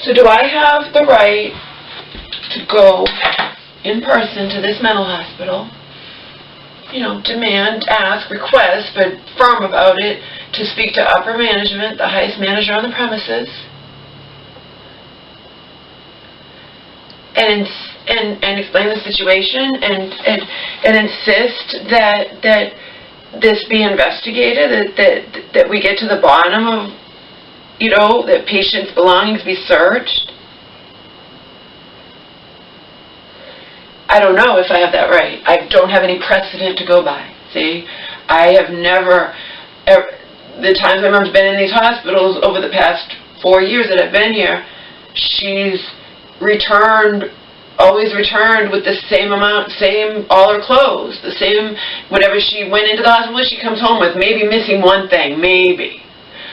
So do I have the right to go in person to this mental hospital, demand, ask, request, but firm about it, to speak to upper management, the highest manager on the premises, and explain the situation and insist that this be investigated, that we get to the bottom of, that patients' belongings be searched? I don't know if I have that right. I don't have any precedent to go by. See, I have never, the times my mom's been in these hospitals over the past 4 years that I've been here, she's always returned with the same amount, all her clothes, the same, whatever she went into the hospital with, she comes home with, maybe missing one thing, maybe.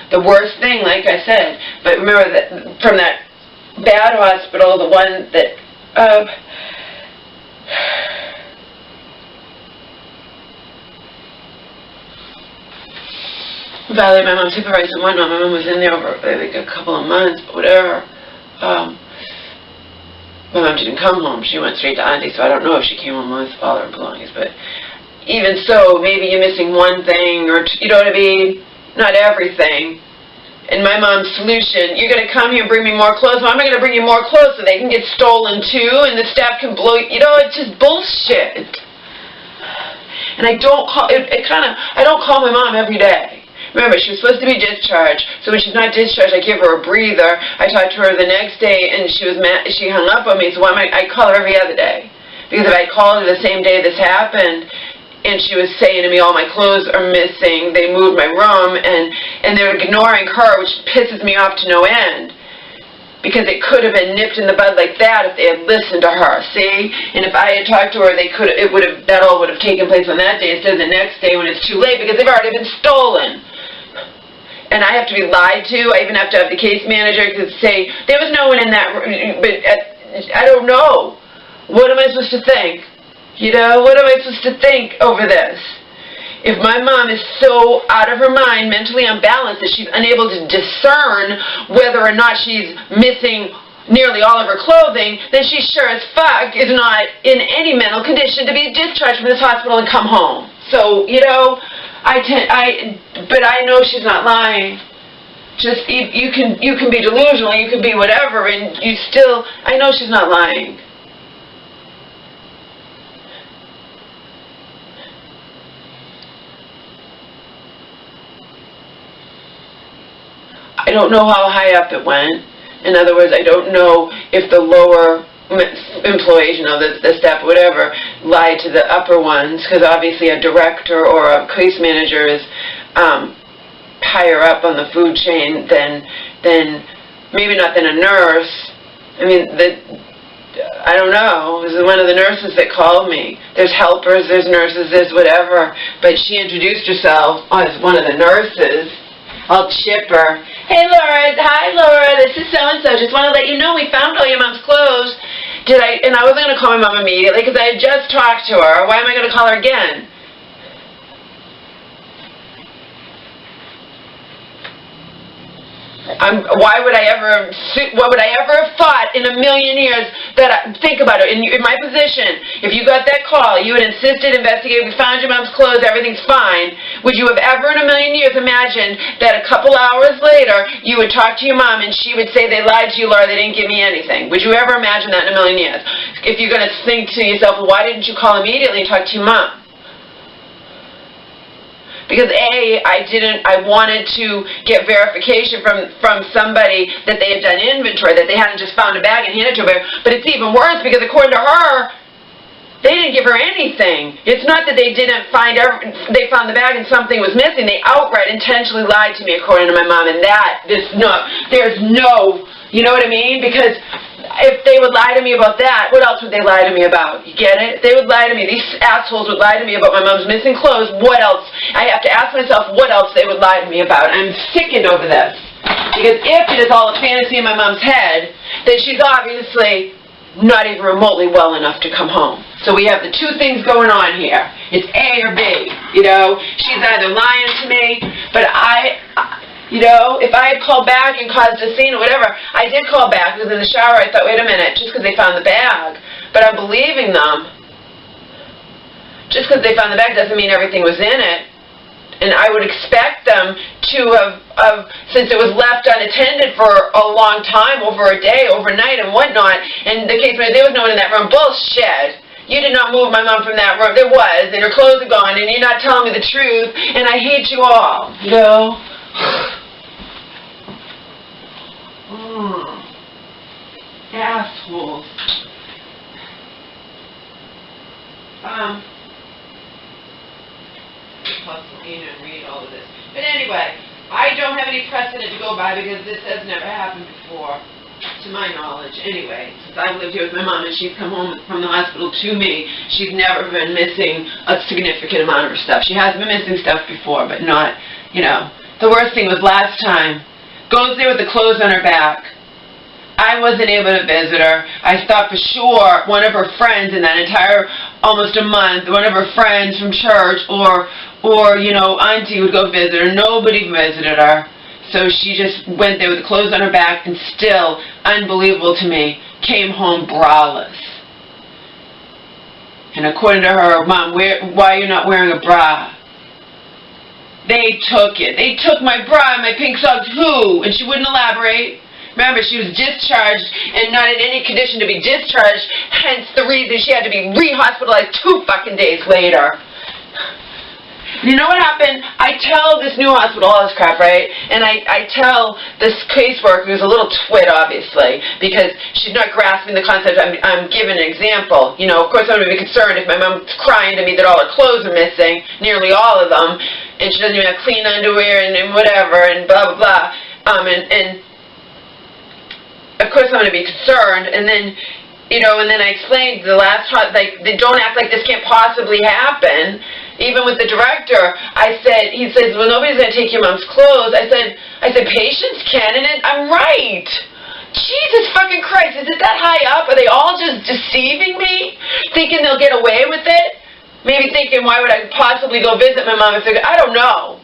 The worst thing, like I said, but remember that from that bad hospital, the one that, violated my mom's supervisor and whatnot. My mom was in there over like a couple of months, but whatever. My mom didn't come home. She went straight to Auntie, so I don't know if she came home with all her belongings. But even so, maybe you're missing one thing, or you know what I mean? Not everything. And my mom's solution, you're going to come here and bring me more clothes. Well, I'm going to bring you more clothes so they can get stolen too, and the staff can blow you. It's just bullshit. And I don't call my mom every day. Remember, she was supposed to be discharged, so when she's not discharged, I give her a breather. I talked to her the next day, and she was mad. She hung up on me, so I call her every other day. Because if I called her the same day this happened, and she was saying to me, all my clothes are missing, they moved my room, and they're ignoring her, which pisses me off to no end. Because it could have been nipped in the bud like that if they had listened to her, see? And if I had talked to her, that all would have taken place on that day instead of the next day when it's too late, because they've already been stolen. And I have to be lied to. I even have to have the case manager to say, there was no one in that room, but I don't know. What am I supposed to think? What am I supposed to think over this? If my mom is so out of her mind, mentally unbalanced, that she's unable to discern whether or not she's missing nearly all of her clothing, then she sure as fuck is not in any mental condition to be discharged from this hospital and come home. So, but I know she's not lying. Just, you can be delusional, you can be whatever, and I know she's not lying. I don't know how high up it went. In other words, I don't know if the lower employees, the staff, whatever, lied to the upper ones, because obviously a director or a case manager is higher up on the food chain than maybe not than a nurse. I mean, I don't know. It was one of the nurses that called me. There's helpers, there's nurses, there's whatever, but she introduced herself as one of the nurses. I'll chip her. Hey, Laura. Hi, Laura. This is so-and-so. Just want to let you know we found all your mom's clothes. And I wasn't going to call my mom immediately because I had just talked to her. Why am I going to call her again? What would I ever have thought in a million years think about it, in my position, if you got that call, you had insisted, investigated, we found your mom's clothes, everything's fine, would you have ever in a million years imagined that a couple hours later, you would talk to your mom and she would say, they lied to you, Laura, they didn't give me anything? Would you ever imagine that in a million years? If you're going to think to yourself, well, why didn't you call immediately and talk to your mom? Because I wanted to get verification from somebody that they had done inventory, that they hadn't just found a bag and handed it to her. But it's even worse because according to her, they didn't give her anything. It's not that they didn't they found the bag and something was missing. They outright intentionally lied to me according to my mom, and there's no, you know what I mean? Because if they would lie to me about that, what else would they lie to me about? You get it? They would lie to me. These assholes would lie to me about my mom's missing clothes. What else? I have to ask myself what else they would lie to me about. I'm sickened over this. Because if it is all a fantasy in my mom's head, then she's obviously not even remotely well enough to come home. So we have the two things going on here. It's A or B, She's either lying to me, but You know, if I had called back and caused a scene or whatever, I did call back. It was in the shower. I thought, wait a minute, just because they found the bag. But I'm believing them. Just because they found the bag doesn't mean everything was in it. And I would expect them to have, since it was left unattended for a long time, over a day, overnight, and whatnot, and the case where there was no one in that room, bullshit. You did not move my mom from that room. There was, and her clothes are gone, and you're not telling me the truth, and I hate you all. You know? Assholes. And read all of this. But anyway, I don't have any precedent to go by because this has never happened before, to my knowledge. Anyway, since I've lived here with my mom and she's come home from the hospital to me, she's never been missing a significant amount of her stuff. She has been missing stuff before, but not, you know. The worst thing was last time. Goes there with the clothes on her back. I wasn't able to visit her. I thought for sure one of her friends in that entire almost a month, one of her friends from church or you know, auntie would go visit her. Nobody visited her. So she just went there with the clothes on her back and still, unbelievable to me, came home braless. And according to her, Mom, why are you not wearing a bra? They took it. They took my bra and my pink socks. Who? And she wouldn't elaborate. Remember, she was discharged and not in any condition to be discharged, hence the reason she had to be re-hospitalized 2 fucking days later. You know what happened? I tell this new hospital all this crap, right? And I tell this caseworker, who's a little twit, obviously, because she's not grasping the concept. I'm giving an example. You know, of course I'm going to be concerned if my mom's crying to me that all her clothes are missing, nearly all of them, and she doesn't even have clean underwear and whatever, and blah, blah, blah. And of course I'm going to be concerned, and then, you know, and then I explained the last time, like, they don't act like this can't possibly happen. Even with the director, he says, well, nobody's going to take your mom's clothes. I said, patients can, and I'm right. Jesus fucking Christ, is it that high up? Are they all just deceiving me? Thinking they'll get away with it? Maybe thinking, why would I possibly go visit my mom if they're, I don't know.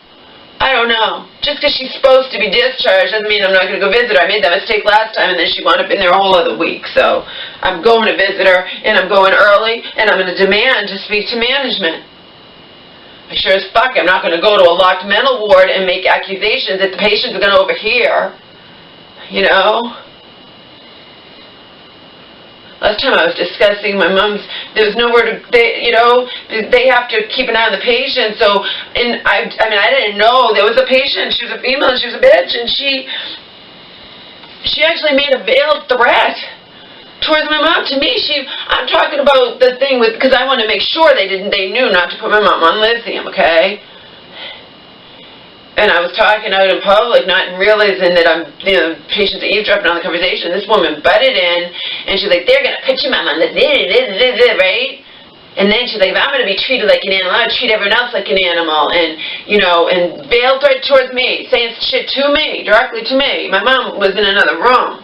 I don't know. Just because she's supposed to be discharged doesn't mean I'm not going to go visit her. I made that mistake last time, and then she wound up in there a whole other week. So I'm going to visit her, and I'm going early, and I'm going to demand to speak to management. I sure as fuck am not going to go to a locked mental ward and make accusations that the patients are going to overhear. You know? Last time I was discussing my mom's, there was nowhere to, you know, they have to keep an eye on the patient. So, and I mean, I didn't know there was a patient. She was a female and she was a bitch. And she actually made a veiled threat towards my mom. To me, I'm talking about the thing with, because I want to make sure they knew not to put my mom on lithium, okay? And I was talking out in public, not realizing that patients are eavesdropping on the conversation. This woman butted in, and she's like, they're going to put your mom on lithium, right? And then she's like, if I'm going to be treated like an animal, I'm going to treat everyone else like an animal. And, you know, and veiled right towards me, saying shit to me, directly to me. My mom was in another room,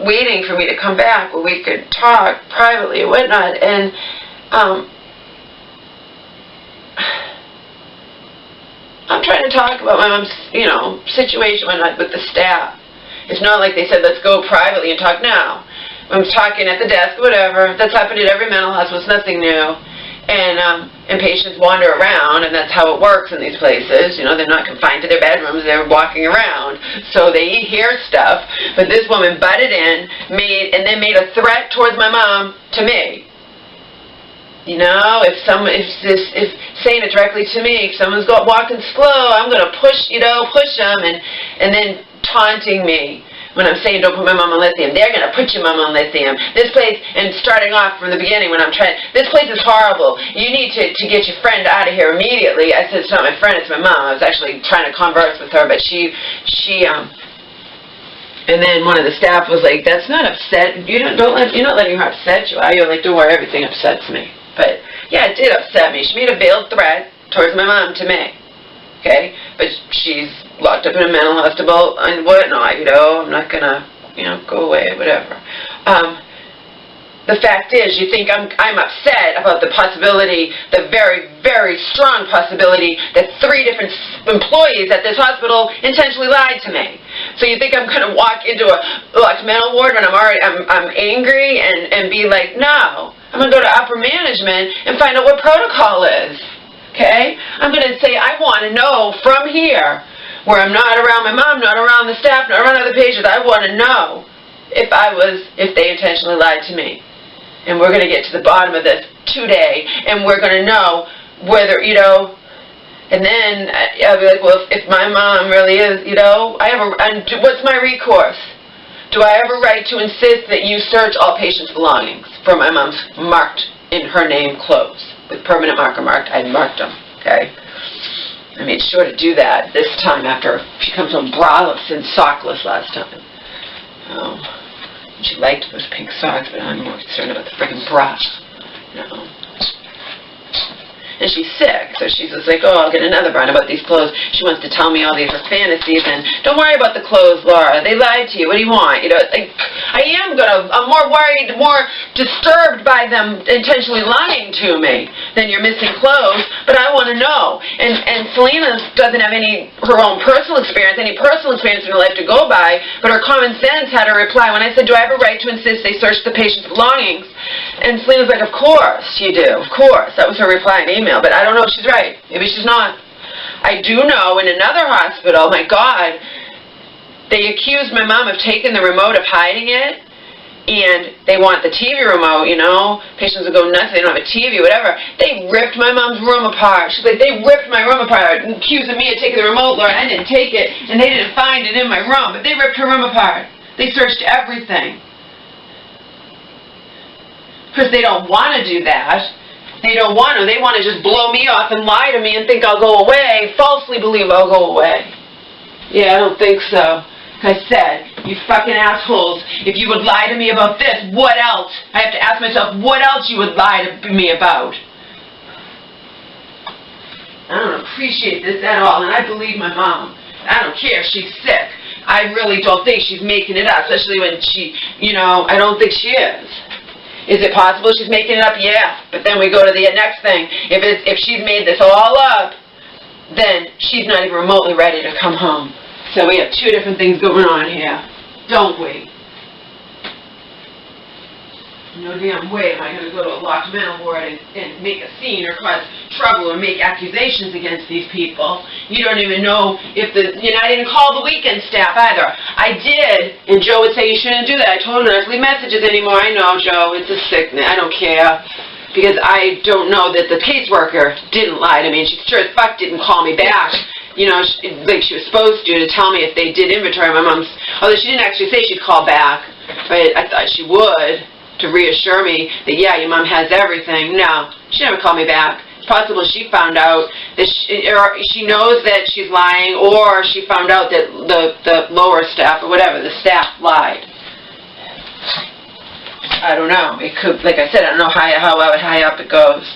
waiting for me to come back where we could talk privately and whatnot. And I'm trying to talk about my mom's, you know, situation with the staff. It's not like they said, let's go privately and talk now. I'm talking at the desk, whatever. That's happened at every mental hospital. It's nothing new. And patients wander around, and that's how it works in these places. You know, they're not confined to their bedrooms. They're walking around. So they hear stuff. But this woman butted in, and then made a threat towards my mom to me. You know, if saying it directly to me, if someone's walking slow, I'm going to push them, and then taunting me when I'm saying don't put my mom on lithium. They're going to put your mom on lithium. This place, and starting off from the beginning when I'm trying, this place is horrible. You need to get your friend out of here immediately. I said, it's not my friend, it's my mom. I was actually trying to converse with her, but and then one of the staff was like, that's not upset. You're not letting her upset you, are you? Like, don't worry, everything upsets me. But, yeah, it did upset me. She made a veiled threat towards my mom to me, okay? But she's locked up in a mental hospital and whatnot, you know? I'm not going to, you know, go away, whatever. the fact is, you think I'm upset about the possibility, the very, very strong possibility that 3 different employees at this hospital intentionally lied to me. So you think I'm going to walk into a locked mental ward when I'm angry and be like, no, I'm going to go to upper management and find out what protocol is. Okay? I'm going to say, I want to know from here, where I'm not around my mom, not around the staff, not around other patients, I want to know if they intentionally lied to me. And we're going to get to the bottom of this today, and we're going to know whether, and then I'll be like, well, if my mom really is, what's my recourse? Do I have a right to insist that you search all patients' belongings for my mom's marked in her name clothes with permanent marker marked? I marked them, okay? I made sure to do that this time after she comes home braless and sockless last time. She liked those pink socks, but I'm more concerned about the freaking bra. And she's sick, so she's just like, oh, I'll get another bra about these clothes. She wants to tell me all these her fantasies, and don't worry about the clothes, Laura. They lied to you. What do you want? I'm more worried, more disturbed by them intentionally lying to me than your missing clothes, but I want to know. And Selena doesn't have her own personal experience in her life to go by, but her common sense had her reply when I said, do I have a right to insist they search the patient's belongings? And Selena's like, of course you do, of course. That was her reply in email, but I don't know if she's right. Maybe she's not. I do know in another hospital, my God, they accused my mom of taking the remote, of hiding it, and they want the TV remote, Patients will go nuts, they don't have a TV, whatever. They ripped my mom's room apart. She's like, they ripped my room apart, accusing me of taking the remote, Laura. I didn't take it, and they didn't find it in my room, but they ripped her room apart. They searched everything. Because they don't want to do that. They don't want to. They want to just blow me off and lie to me and think I'll go away, falsely believe I'll go away. Yeah, I don't think so. Like I said, you fucking assholes, if you would lie to me about this, what else? I have to ask myself, what else you would lie to me about? I don't appreciate this at all, and I believe my mom. I don't care if she's sick. I really don't think she's making it up, especially when she, I don't think she is. Is it possible she's making it up? Yeah. But then we go to the next thing. If she's made this all up, then she's not even remotely ready to come home. So we have 2 different things going on here, don't we? No damn way am I going to go to a locked mental ward and make a scene or cause trouble or make accusations against these people. You don't even know if I didn't call the weekend staff either. I did, and Joe would say you shouldn't do that. I told her not to leave messages anymore. I know, Joe, it's a sickness. I don't care. Because I don't know that the caseworker didn't lie to me, and she sure as fuck didn't call me back. Like she was supposed to tell me if they did inventory. My mom's, although she didn't actually say she'd call back, but I thought she would, to reassure me that, yeah, your mom has everything. No, she never called me back. It's possible she found out that she knows that she's lying, or she found out that the lower staff, or whatever, the staff lied. I don't know. It could, like I said, I don't know how high up it goes.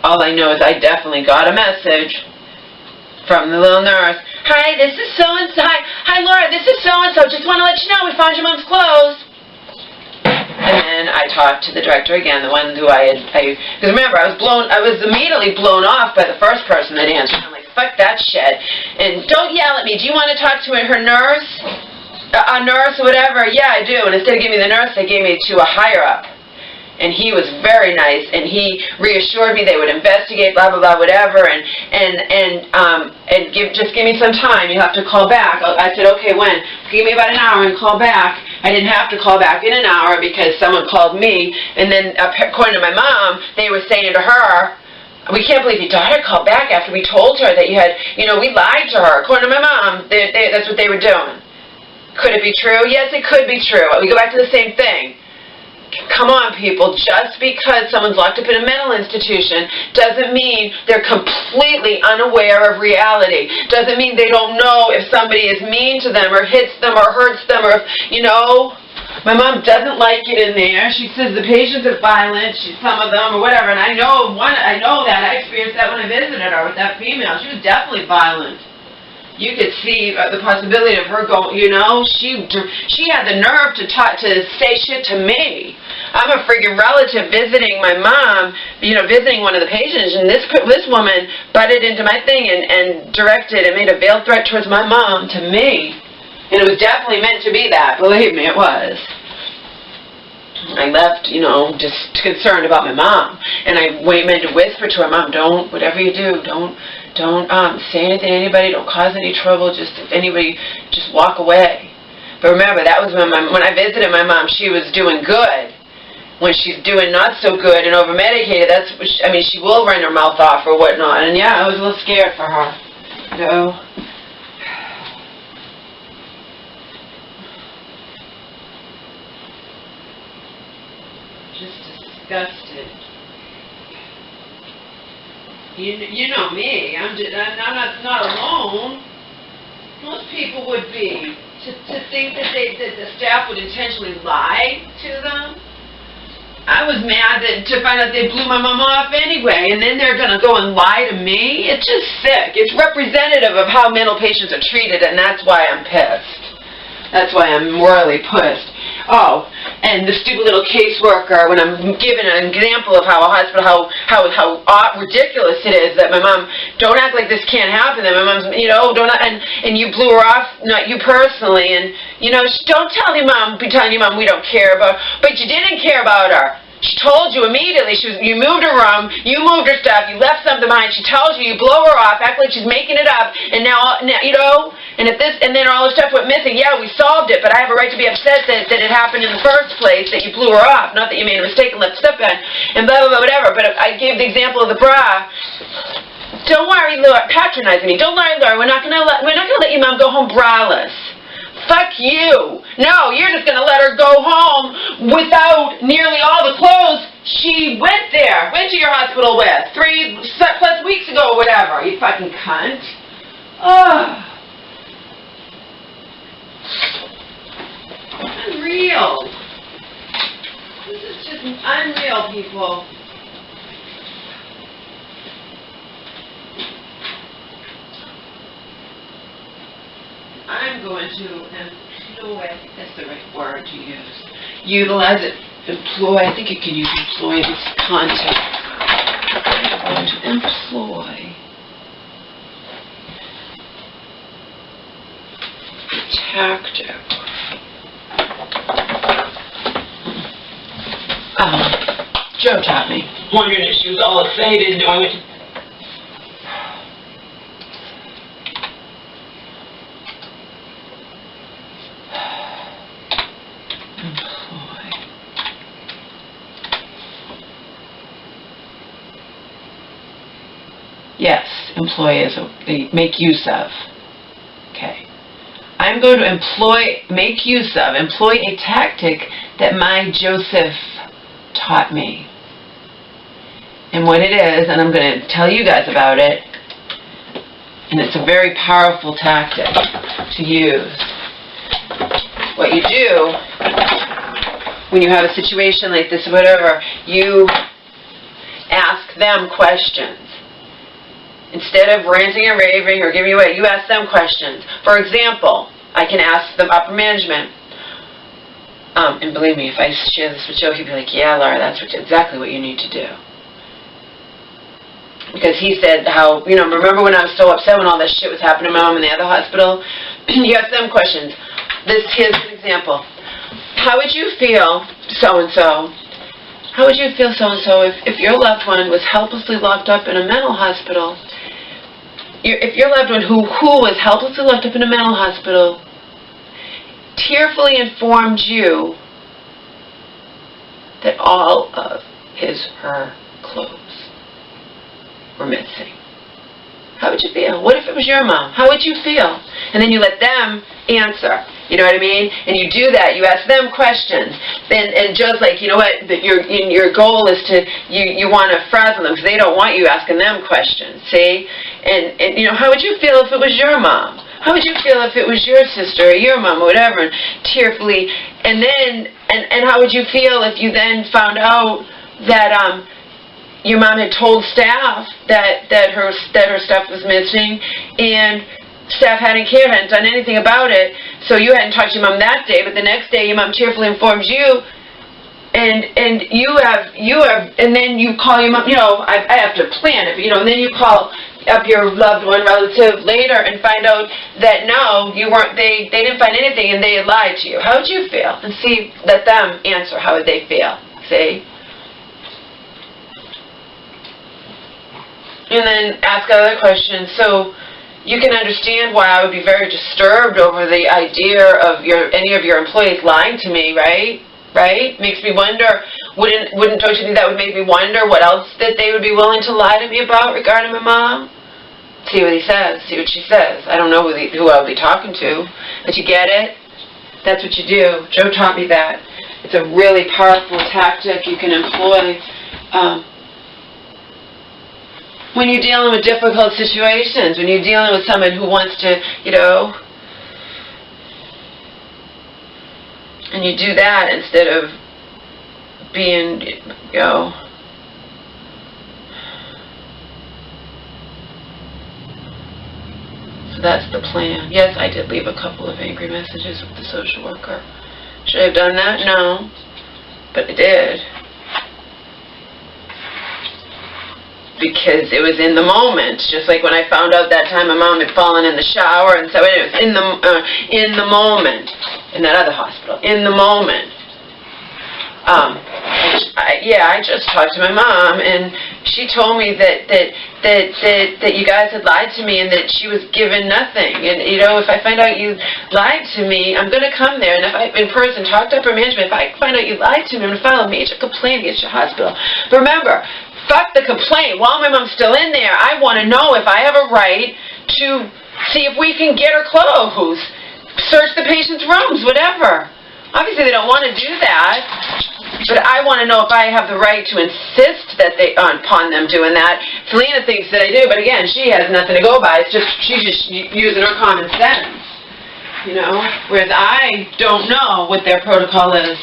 All I know is I definitely got a message from the little nurse. Hi, this is so-and-so. Hi, Laura, this is so-and-so. Just want to let you know we found your mom's clothes. And then I talked to the director again, the one who because remember, I was immediately blown off by the first person that answered. I'm like, fuck that shit. And don't yell at me. Do you want to talk to her nurse? A nurse or whatever? Yeah, I do. And instead of giving me the nurse, they gave me to a higher up. And he was very nice, and he reassured me they would investigate, blah, blah, blah, whatever, just give me some time. You have to call back. I said, okay, when? Give me about an hour and call back. I didn't have to call back in an hour because someone called me, and then according to my mom, they were saying to her, we can't believe your daughter called back after we told her that you had, we lied to her. According to my mom, that's what they were doing. Could it be true? Yes, it could be true. We go back to the same thing. Come on, people. Just because someone's locked up in a mental institution doesn't mean they're completely unaware of reality. Doesn't mean they don't know if somebody is mean to them or hits them or hurts them or, my mom doesn't like it in there. She says the patients are violent, some of them or whatever, and I know that. I experienced that when I visited her with that female. She was definitely violent. you could see the possibility of her going, you know, she had the nerve to say shit to me. I'm a freaking relative visiting my mom, you know, visiting one of the patients, and this woman butted into my thing and directed and made a veiled threat towards my mom to me. And it was definitely meant to be that. Believe me, it was. I left, you know, just concerned about my mom. And I meant to whisper to her, Mom, don't, whatever you do, don't say anything to anybody, don't cause any trouble, just if anybody, just walk away. But remember, that was when I visited my mom, she was doing good. When she's doing not so good and over-medicated, that's, I mean, she will run her mouth off or whatnot. And yeah, I was a little scared for her. You know? Just disgusted. You know me. I'm not alone. Most people would be. To think that the staff would intentionally lie to them. I was mad to find out they blew my mom off anyway, and then they're going to go and lie to me? It's just sick. It's representative of how mental patients are treated, and that's why I'm pissed. That's why I'm morally pissed. Oh, and the stupid little caseworker, when I'm giving an example of how a hospital, how ridiculous it is that my mom, don't act like this can't happen, that my mom's, you know, and you blew her off, not you personally, and, you know, don't tell your mom, be telling your mom we don't care about her, but you didn't care about her. She told you immediately. You moved her room, you moved her stuff, you left something behind. She tells you, you blow her off, act like she's making it up, and now you know, and then all the stuff went missing. Yeah, we solved it, but I have a right to be upset that it happened in the first place, that you blew her off, not that you made a mistake and left stuff behind, and blah blah blah whatever. But I gave the example of the bra. Don't worry, Laura, patronizing me. Don't worry, Laura. We're not gonna let your mom go home braless. Fuck you. No, you're just going to let her go home without nearly all the clothes she went to your hospital with 3+ weeks ago or whatever, you fucking cunt. Ugh. Unreal. This is just unreal, people. I'm going to employ, I think that's the right word to use. Utilize it, employ, I think you can use employ this content. I'm going to employ the tactic. Joe taught me. Wondering if she was all excited and I went to yes, employ is make use of. Okay. I'm going to employ a tactic that my Joseph taught me. And what it is, and I'm going to tell you guys about it, and it's a very powerful tactic to use. What you do when you have a situation like this or whatever, you ask them questions. Instead of ranting and raving or giving away, you ask them questions. For example, I can ask the upper management, and believe me, if I share this with Joe, he'd be like, yeah, Laura, that's exactly what you need to do. Because he said how, you know, remember when I was so upset when all this shit was happening to my mom in the other hospital? You ask them questions. Here's an example. How would you feel, so-and-so, how would you feel, so-and-so, if your loved one was helplessly locked up in a mental hospital? If your loved one who was helplessly locked up in a mental hospital tearfully informed you that all of her clothes were missing. How would you feel? What if it was your mom? How would you feel? And then you let them answer. You know what I mean? And you do that. You ask them questions. And Joe's like, you know what? That your goal is to you want to frazzle them because they don't want you asking them questions. See? And you know, how would you feel if it was your mom? How would you feel if it was your sister or your mom or whatever? And tearfully. And then and how would you feel if you then found out that your mom had told staff that her stuff was missing, and staff hadn't cared, hadn't done anything about it, so you hadn't talked to your mom that day, but the next day your mom cheerfully informs you, and you have, and then you call your mom, I have to plan it, and then you call up your loved one, relative later, and find out that no, you weren't, they didn't find anything and they had lied to you. How would you feel? And see, let them answer how would they feel, see? And then ask other questions. So you can understand why I would be very disturbed over the idea of any of your employees lying to me, right? Right? Makes me wonder, don't you think that would make me wonder what else that they would be willing to lie to me about regarding my mom? See what he says, see what she says. I don't know who I would be talking to, but you get it? That's what you do. Joe taught me that. It's a really powerful tactic you can employ when you're dealing with difficult situations, when you're dealing with someone who wants to, and you do that instead of being, So that's the plan. Yes, I did leave a couple of angry messages with the social worker. Should I have done that? No. But I did. Because it was in the moment. Just like when I found out that time my mom had fallen in the shower, and so it was in the moment. In that other hospital. In the moment. I just talked to my mom, and she told me that you guys had lied to me and that she was given nothing. And, if I find out you lied to me, I'm going to come there. And if I, in person, talk to upper management, if I find out you lied to me, I'm going to file a major complaint against your hospital. But remember, fuck the complaint. While my mom's still in there, I want to know if I have a right to see if we can get her clothes, search the patient's rooms, whatever. Obviously, they don't want to do that, but I want to know if I have the right to insist that upon them doing that. Selena thinks that I do, but again, she has nothing to go by. It's just she's just using her common sense, Whereas I don't know what their protocol is.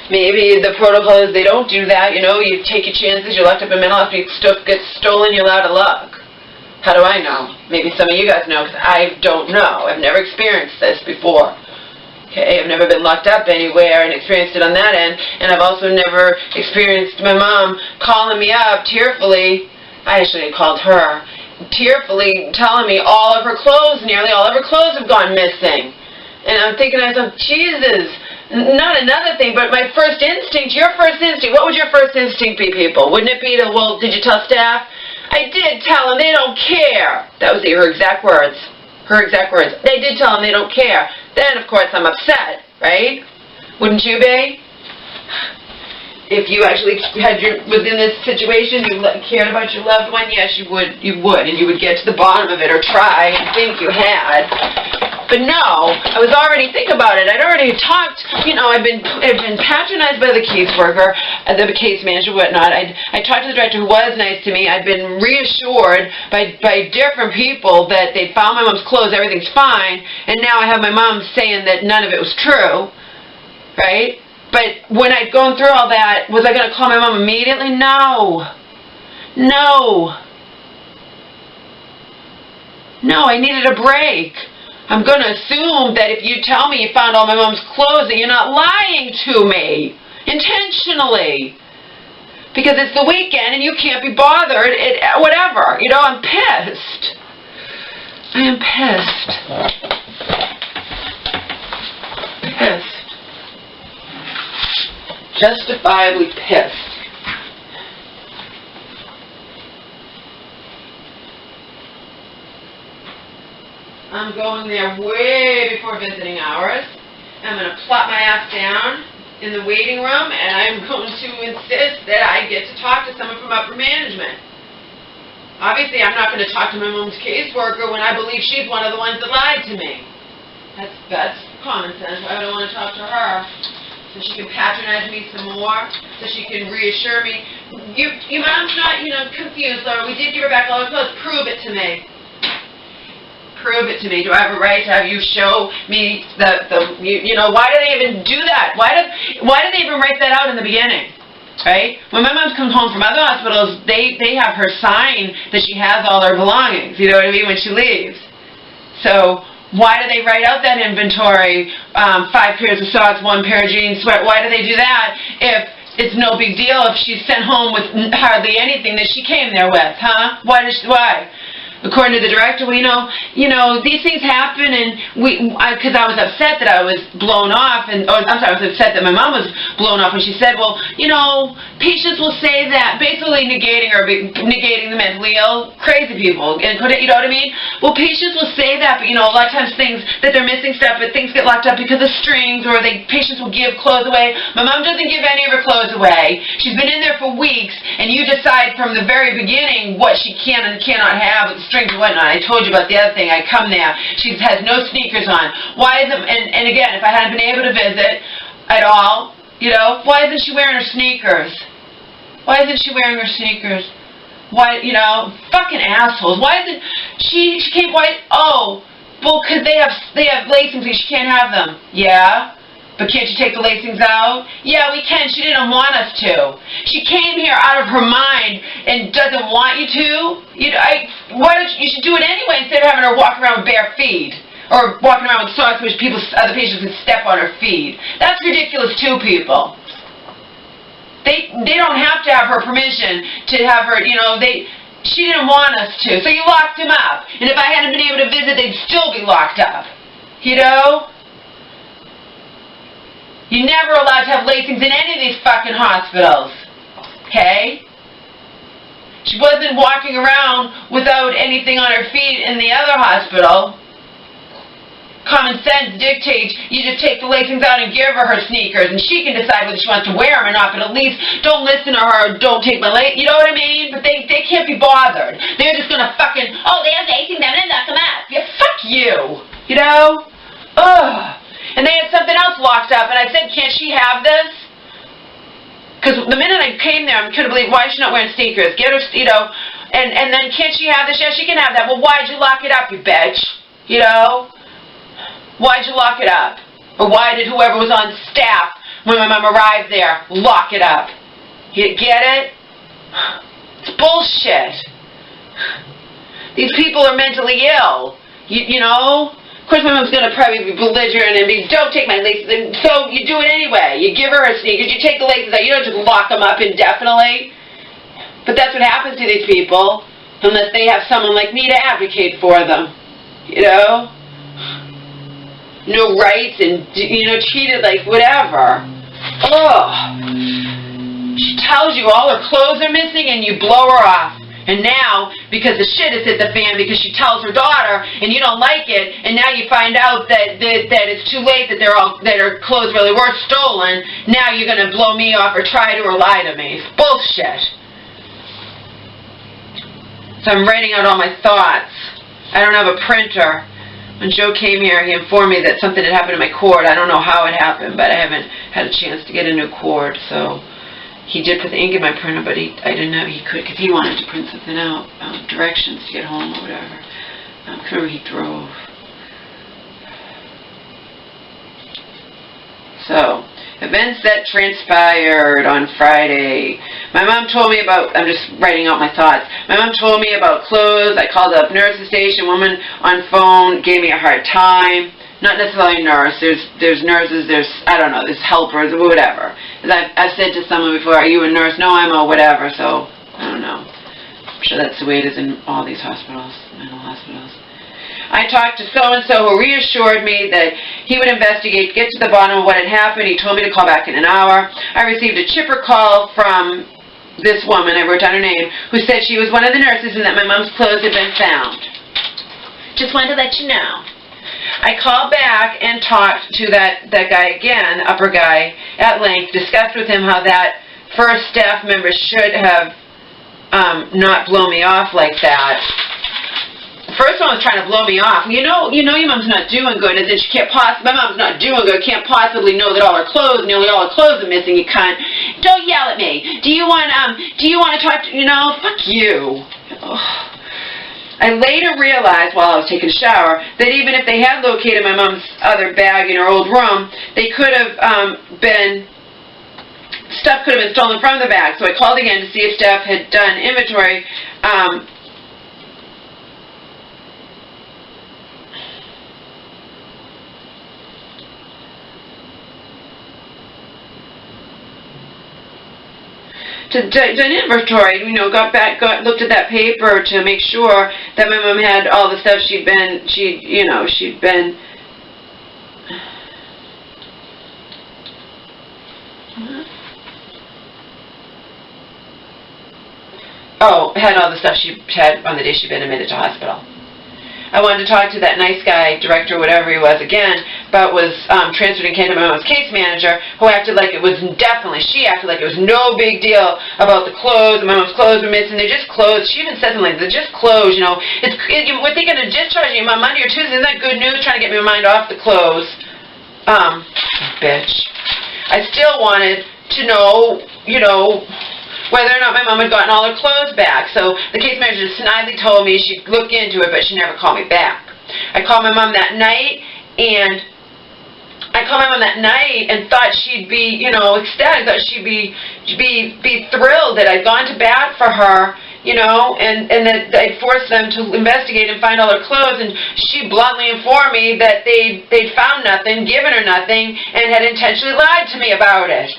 Maybe the protocol is they don't do that. You take your chances. You're locked up in mental health. If stuff gets stolen, you're out of luck. How do I know? Maybe some of you guys know, because I don't know. I've never experienced this before. Okay, I've never been locked up anywhere and experienced it on that end, and I've also never experienced my mom calling me up tearfully. I actually called her tearfully, telling me nearly all of her clothes have gone missing. And I'm thinking to myself, Jesus, not another thing, but my first instinct, your first instinct, what would your first instinct be, people? Wouldn't it be did you tell staff? I did tell them, they don't care. That was her exact words. Her exact words. They did tell them they don't care. Then, of course, I'm upset, right? Wouldn't you be? If you actually was in this situation, you cared about your loved one, yes, you would, and you would get to the bottom of it, or try and think you had. But no, I was already thinking about it. I'd already talked, I've been patronized by the caseworker, the case manager, whatnot. I talked to the director who was nice to me. I'd been reassured by different people that they found my mom's clothes, everything's fine, and now I have my mom saying that none of it was true, right? But when I'd gone through all that, was I going to call my mom immediately? No. No, I needed a break. I'm going to assume that if you tell me you found all my mom's clothes, that you're not lying to me intentionally. Because it's the weekend and you can't be bothered, whatever. I'm pissed. I am pissed. Pissed. Justifiably pissed. I'm going there way before visiting hours. I'm going to plop my ass down in the waiting room, and I'm going to insist that I get to talk to someone from upper management. Obviously, I'm not going to talk to my mom's caseworker when I believe she's one of the ones that lied to me. That's common sense. Why would I want to talk to her? So she can patronize me some more, so she can reassure me. Your mom's not, confused, Laura. We did give her back all her clothes. Prove it to me. Prove it to me. Do I have a right to have you show me why do they even do that? Why did they even write that out in the beginning? Right? When my mom comes home from other hospitals, they have her sign that she has all her belongings. You know what I mean? When she leaves. So why do they write out that inventory, 5 pairs of socks, 1 pair of jeans, sweat? Why do they do that if it's no big deal if she's sent home with hardly anything that she came there with, huh? Why? According to the director, well, you know, these things happen, and because I was upset that I was blown off, I was upset that my mom was blown off when she said, well, you know, patients will say that, basically negating the mentally ill, crazy people, and you know what I mean? Well, patients will say that, but you know, a lot of times things that they're missing stuff, but things get locked up because of strings, or patients will give clothes away. My mom doesn't give any of her clothes away. She's been in there for weeks, and you decide from the very beginning what she can and cannot have with strings and whatnot. I told you about the other thing. I come there. She has no sneakers on. Why isn't, and again, if I hadn't been able to visit at all, you know, why isn't she wearing her sneakers? Why isn't she wearing her sneakers? Why, you know, fucking assholes. Why isn't she can't, why, oh, well, because they have lacings, she can't have them. Yeah? But can't you take the lacings out? Yeah, we can. She didn't want us to. She came here out of her mind and doesn't want you to. You should do it anyway instead of having her walk around with bare feet. Or walking around with socks which other patients can step on her feet. That's ridiculous too, people. They don't have to have her permission to have her, you know, she didn't want us to. So you locked him up. And if I hadn't been able to visit, they'd still be locked up. You know? You're never allowed to have lacings in any of these fucking hospitals. Okay? She wasn't walking around without anything on her feet in the other hospital. Common sense dictates you just take the lacings out and give her sneakers, and she can decide whether she wants to wear them or not, but at least don't listen to her, don't take my lacings, you know what I mean? But they can't be bothered. They're just gonna fucking, oh, they have lacings, I'm gonna knock them up. Yeah, fuck you. You know? Ugh. And they had something else locked up, and I said, can't she have this? Because the minute I came there, I couldn't believe, why is she not wearing sneakers? Get her, you know, and then can't she have this? Yeah, she can have that. Well, why'd you lock it up, you bitch? You know? Why'd you lock it up? Or why did whoever was on staff when my mom arrived there lock it up? You get it? It's bullshit. These people are mentally ill. You know? Of course, my mom's going to probably be belligerent and be, don't take my laces. And so you do it anyway. You give her her sneakers. You take the laces out. You don't just lock them up indefinitely. But that's what happens to these people unless they have someone like me to advocate for them. You know? No rights and, you know, treated like whatever. Ugh. She tells you all her clothes are missing and you blow her off. And now, because the shit has hit the fan because she tells her daughter and you don't like it, and now you find out that it's too late, that her clothes really were stolen, now you're going to blow me off or try to or lie to me. It's bullshit. So I'm writing out all my thoughts. I don't have a printer. When Joe came here, he informed me that something had happened to my cord. I don't know how it happened, but I haven't had a chance to get a new cord, so... He did put the ink in my printer, but I didn't know he could, because he wanted to print something out, directions to get home or whatever. I remember he drove. So, events that transpired on Friday. My mom told me about, I'm just writing out my thoughts. My mom told me about clothes. I called up nurse's station, woman on phone, gave me a hard time. Not necessarily a nurse. There's nurses, I don't know, there's helpers, or whatever. As I've said to someone before, are you a nurse? No, I'm a whatever, so, I don't know. I'm sure that's the way it is in all these hospitals, mental hospitals. I talked to so-and-so who reassured me that he would investigate, get to the bottom of what had happened. He told me to call back in an hour. I received a chipper call from this woman, I wrote down her name, who said she was one of the nurses and that my mom's clothes had been found. Just wanted to let you know. I called back and talked to that guy again, upper guy, at length, discussed with him how that first staff member should have not blown me off like that. The first one was trying to blow me off. You know your mom's not doing good, and then she can't my mom's not doing good, can't possibly know that all her clothes, nearly all her clothes are missing, you cunt. Don't yell at me. Do you want to talk to, fuck you. Ugh. I later realized, while I was taking a shower, that even if they had located my mom's other bag in her old room, they could have stuff could have been stolen from the bag. So I called again to see if staff had done inventory. did an inventory, you know, looked at that paper to make sure that my mom had all the stuff she'd been. Had all the stuff she had on the day she'd been admitted to hospital. I wanted to talk to that nice guy, director, whatever he was, again, but was transferred and came to my mom's case manager, who acted like it was she acted like it was no big deal about the clothes. My mom's clothes were missing. They're just clothes. She even said something like, they're just clothes, you know. We're thinking of discharging you on Monday or Tuesday. Isn't that good news? Trying to get my mind off the clothes. Bitch. I still wanted to know, you know, whether or not my mom had gotten all her clothes back. So the case manager snidely told me she'd look into it, but she never called me back. I called my mom that night, and thought she'd be, you know, ecstatic, thought she'd be thrilled that I'd gone to bat for her, you know, and that I'd forced them to investigate and find all her clothes, and she bluntly informed me that they'd found nothing, given her nothing, and had intentionally lied to me about it.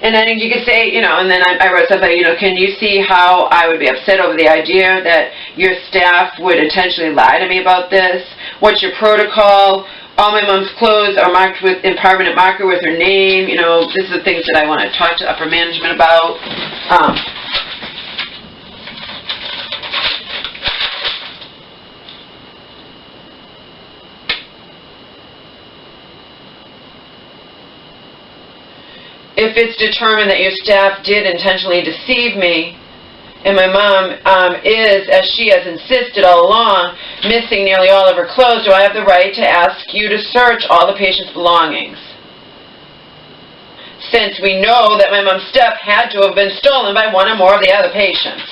And then you could say, you know, and then I wrote something, you know, can you see how I would be upset over the idea that your staff would intentionally lie to me about this? What's your protocol? All my mom's clothes are marked in permanent marker with her name. You know, this is the things that I want to talk to upper management about. If it's determined that your staff did intentionally deceive me, and my mom is, as she has insisted all along, missing nearly all of her clothes, do I have the right to ask you to search all the patient's belongings? Since we know that my mom's stuff had to have been stolen by one or more of the other patients.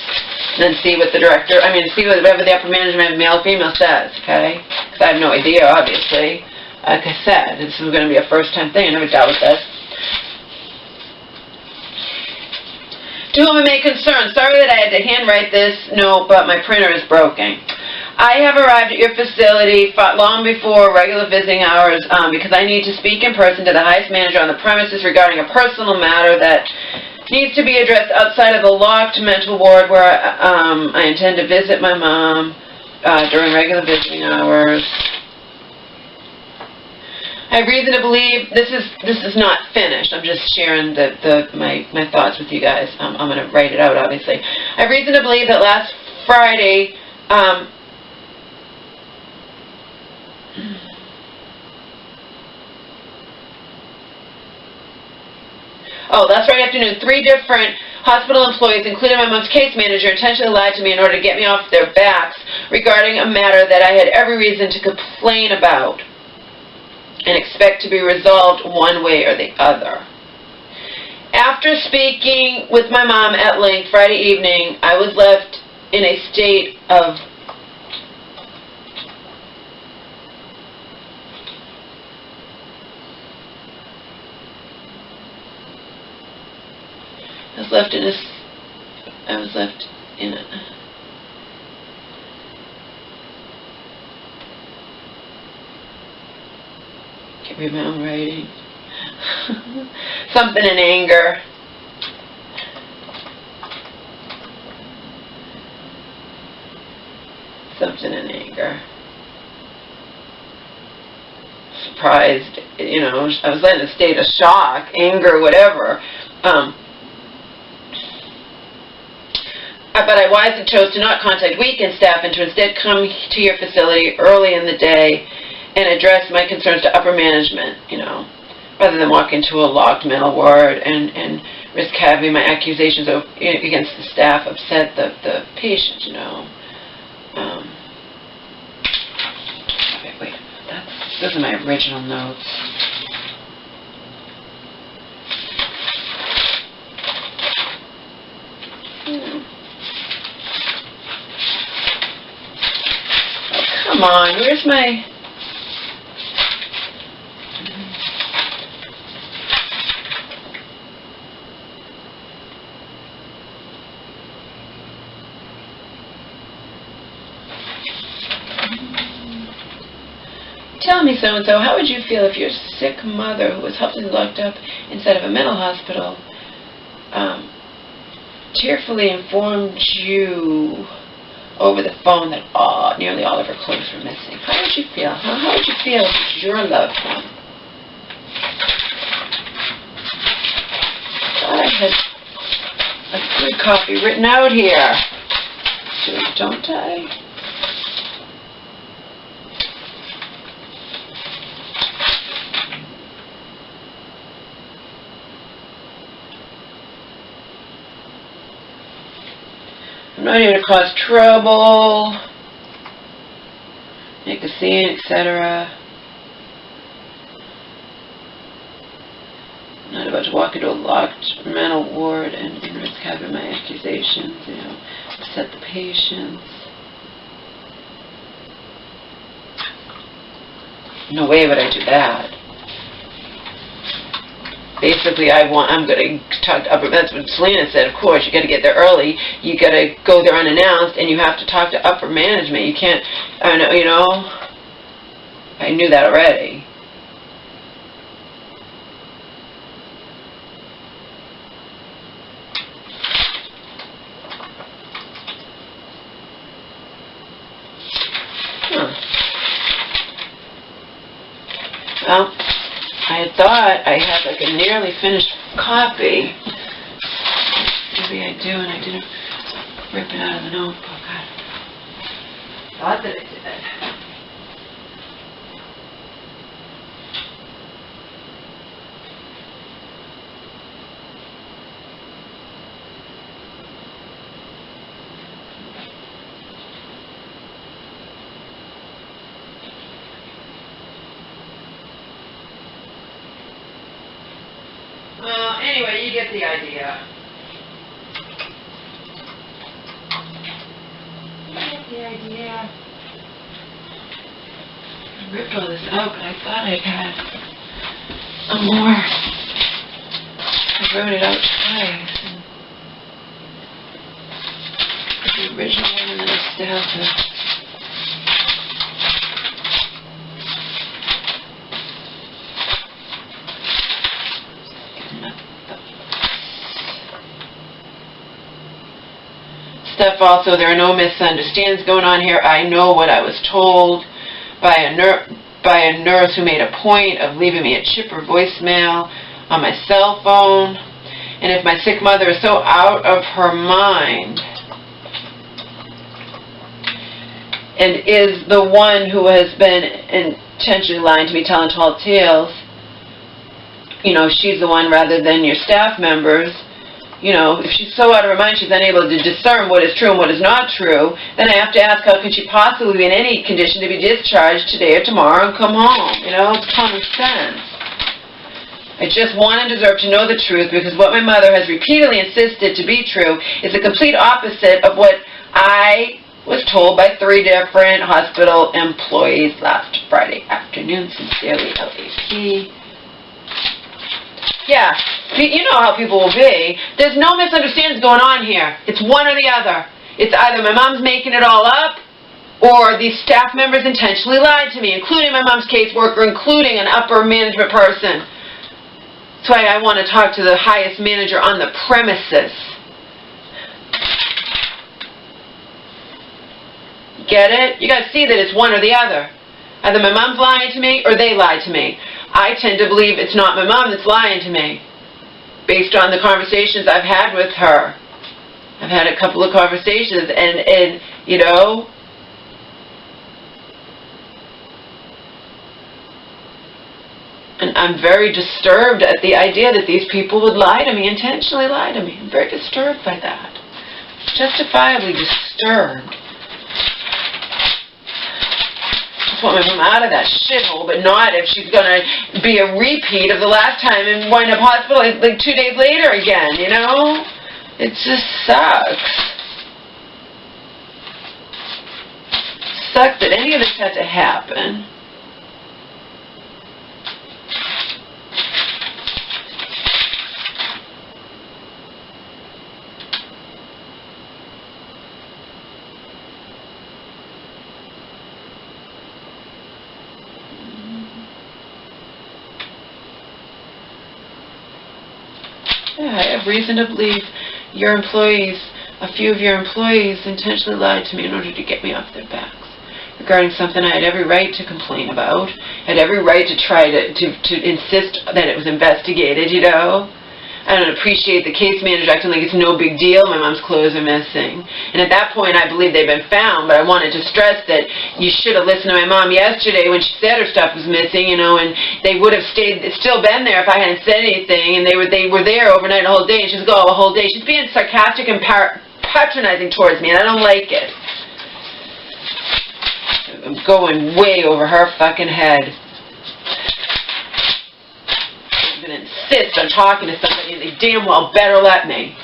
And then see what the director, see whatever the upper management, male or female, says, okay? Because I have no idea, obviously. Like I said, this is going to be a first-time thing. I never dealt with this. To whom it may concern, sorry that I had to handwrite this note, but my printer is broken. I have arrived at your facility long before regular visiting hours because I need to speak in person to the highest manager on the premises regarding a personal matter that needs to be addressed outside of the locked mental ward where I intend to visit my mom during regular visiting hours. I have reason to believe this is not finished. I'm just sharing my thoughts with you guys. I'm going to write it out, obviously. I have reason to believe that last Friday, last Friday afternoon, 3 different hospital employees, including my mom's case manager, intentionally lied to me in order to get me off their backs regarding a matter that I had every reason to complain about and expect to be resolved one way or the other. After speaking with my mom at length Friday evening, I was left in a state of can't read my own writing. Something in anger. Something in anger. Surprised, you know, I was in a state of shock, anger, whatever. But I wisely chose to not contact weekend staff and to instead come to your facility early in the day and address my concerns to upper management, you know, rather than walk into a locked mental ward and risk having my accusations against the staff upset the patient, you know. Wait, those are my original notes. Oh, come on, where's my... Tell me, so-and-so, how would you feel if your sick mother, who was helplessly locked up inside of a mental hospital, tearfully informed you over the phone that nearly all of her clothes were missing. How would you feel? How would you feel if it's your loved one? I had a good copy written out here. Don't I? I'm not here to cause trouble, make a scene, etc. I'm not about to walk into a locked mental ward and risk having my accusations, upset the patients. No way would I do that. Basically, I'm going to talk to that's what Selena said, of course, you got to get there early, you got to go there unannounced, and you have to talk to upper management. You can't, I knew that already. Well, I thought I had like a nearly finished copy. Maybe I do, and I didn't rip it out of the notebook. I thought that I did. Well, anyway, you get the idea. I ripped all this out, but I thought I'd had some more. I wrote it out twice. And the original one, and then I still have to. Stuff also, there are no misunderstandings going on here. I know what I was told by a nurse who made a point of leaving me a chip or voicemail on my cell phone. And if my sick mother is so out of her mind and is the one who has been intentionally lying to me, telling tall tales, she's the one rather than your staff members. If she's so out of her mind she's unable to discern what is true and what is not true, then I have to ask, how can she possibly be in any condition to be discharged today or tomorrow and come home? It's common sense. I just want and deserve to know the truth, because what my mother has repeatedly insisted to be true is the complete opposite of what I was told by 3 different hospital employees last Friday afternoon. Sincerely, LAP. Yeah, you know how people will be. There's no misunderstandings going on here. It's one or the other. It's either my mom's making it all up, or these staff members intentionally lied to me, including my mom's caseworker, including an upper management person. That's why I want to talk to the highest manager on the premises. Get it? You got to see that it's one or the other. Either my mom's lying to me or they lied to me. I tend to believe it's not my mom that's lying to me, based on the conversations I've had with her. I've had a couple of conversations, and and I'm very disturbed at the idea that these people would lie to me, intentionally lie to me. I'm very disturbed by that. Justifiably disturbed. Want my mom out of that shithole, but not if she's going to be a repeat of the last time and wind up hospitalized like 2 days later again, It just sucks. Sucks that any of this had to happen. Yeah, I have reason to believe your employees, a few of your employees intentionally lied to me in order to get me off their backs regarding something I had every right to complain about, had every right to try to insist that it was investigated, you know. I don't appreciate the case manager acting like it's no big deal. My mom's clothes are missing. And at that point, I believe they've been found, but I wanted to stress that you should have listened to my mom yesterday when she said her stuff was missing, you know, and they would have still been there if I hadn't said anything, and they were there overnight the whole day, and she's go a whole day. She's being sarcastic and patronizing towards me, and I don't like it. I'm going way over her fucking head. I'm going to insist on talking to somebody, and they damn well better let me.